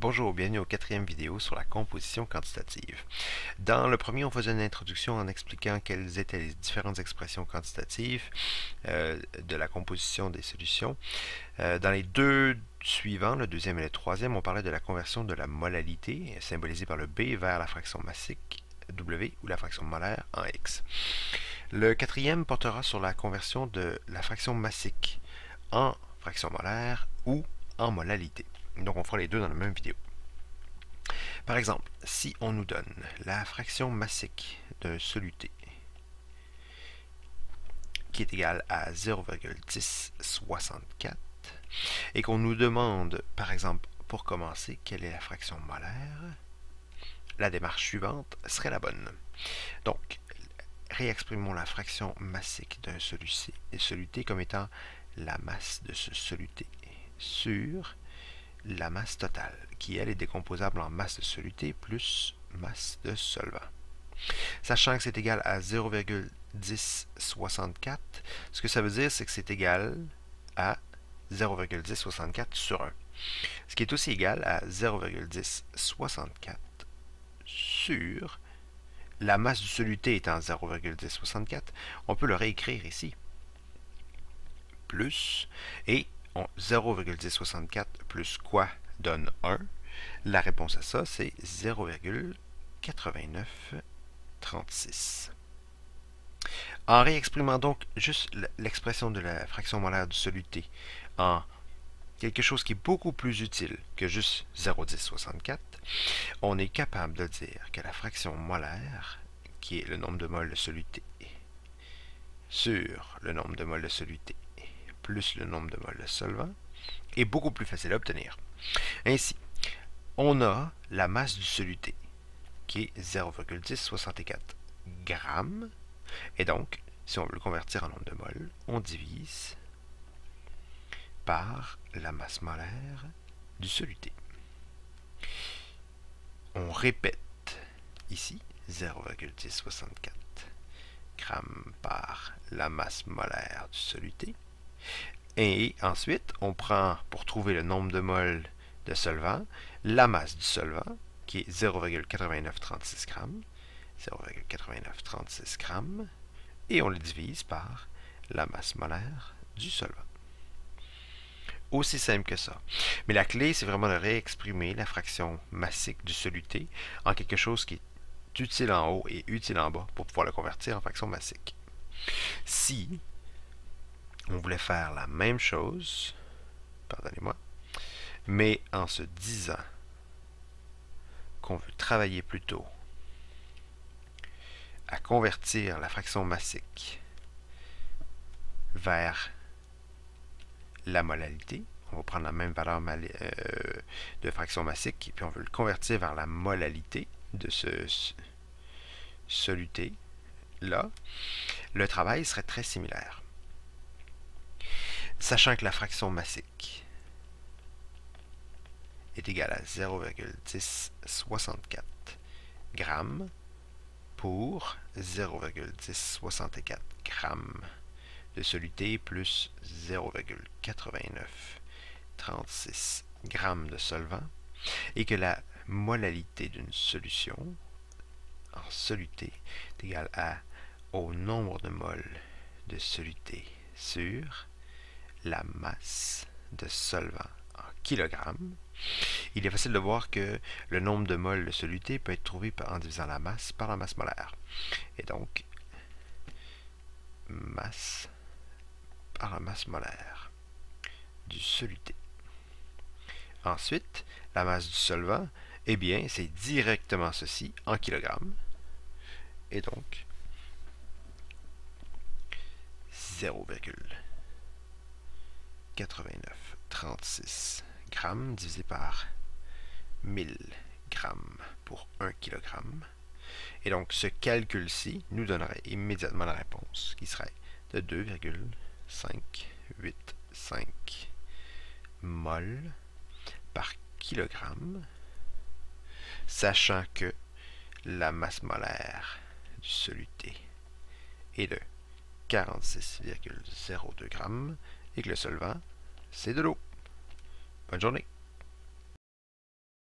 Bonjour, bienvenue au 4e vidéo sur la composition quantitative. Dans le premier, on faisait une introduction en expliquant quelles étaient les différentes expressions quantitatives de la composition des solutions. Dans les deux suivants, le deuxième et le troisième, on parlait de la conversion de la molalité, symbolisée par le B, vers la fraction massique W ou la fraction molaire en X. Le quatrième portera sur la conversion de la fraction massique en fraction molaire ou en molalité. Donc on fera les deux dans la même vidéo. Par exemple, si on nous donne la fraction massique d'un soluté qui est égale à 0,1064 et qu'on nous demande, par exemple, pour commencer, quelle est la fraction molaire, la démarche suivante serait la bonne. Donc, réexprimons la fraction massique d'un soluté comme étant la masse de ce soluté sur la masse totale, qui elle est décomposable en masse de soluté plus masse de solvant. Sachant que c'est égal à 0,1064, ce que ça veut dire, c'est que c'est égal à 0,1064 sur 1. Ce qui est aussi égal à 0,1064 sur la masse du soluté étant 0,1064, on peut le réécrire ici. Plus, et 0,1064 plus quoi donne 1? La réponse à ça, c'est 0,8936. En réexprimant donc juste l'expression de la fraction molaire du soluté en quelque chose qui est beaucoup plus utile que juste 0,1064, on est capable de dire que la fraction molaire, qui est le nombre de moles de soluté, sur le nombre de moles de soluté, plus le nombre de moles de solvant, est beaucoup plus facile à obtenir. Ainsi, on a la masse du soluté, qui est 0,1064 grammes, et donc, si on veut le convertir en nombre de moles, on divise par la masse molaire du soluté. On répète ici 0,1064 grammes par la masse molaire du soluté. Et ensuite, on prend, pour trouver le nombre de moles de solvant, la masse du solvant, qui est 0,8936 grammes, 0,8936 grammes, et on le divise par la masse molaire du solvant. Aussi simple que ça. Mais la clé, c'est vraiment de réexprimer la fraction massique du soluté en quelque chose qui est utile en haut et utile en bas pour pouvoir le convertir en fraction massique. Si on voulait faire la même chose, pardonnez-moi, mais en se disant qu'on veut travailler plutôt à convertir la fraction massique vers la molalité, on va prendre la même valeur de fraction massique, et puis on veut le convertir vers la molalité de ce soluté-là, le travail serait très similaire. Sachant que la fraction massique est égale à 0,1064 grammes pour 0,1064 grammes de soluté plus 0,8936 grammes de solvant, et que la molalité d'une solution en soluté est égale au nombre de moles de soluté sur la masse de solvant en kilogrammes, il est facile de voir que le nombre de moles de soluté peut être trouvé en divisant la masse par la masse molaire. Et donc, masse par la masse molaire du soluté. Ensuite, la masse du solvant, eh bien, c'est directement ceci en kilogrammes. Et donc, 0,8936 grammes divisé par 1000 grammes pour 1 kg. Et donc, ce calcul-ci nous donnerait immédiatement la réponse, qui serait de 2,585 mol par kilogramme, sachant que la masse molaire du soluté est de 46,02 grammes et que le solvant, c'est de l'eau. Bonne journée!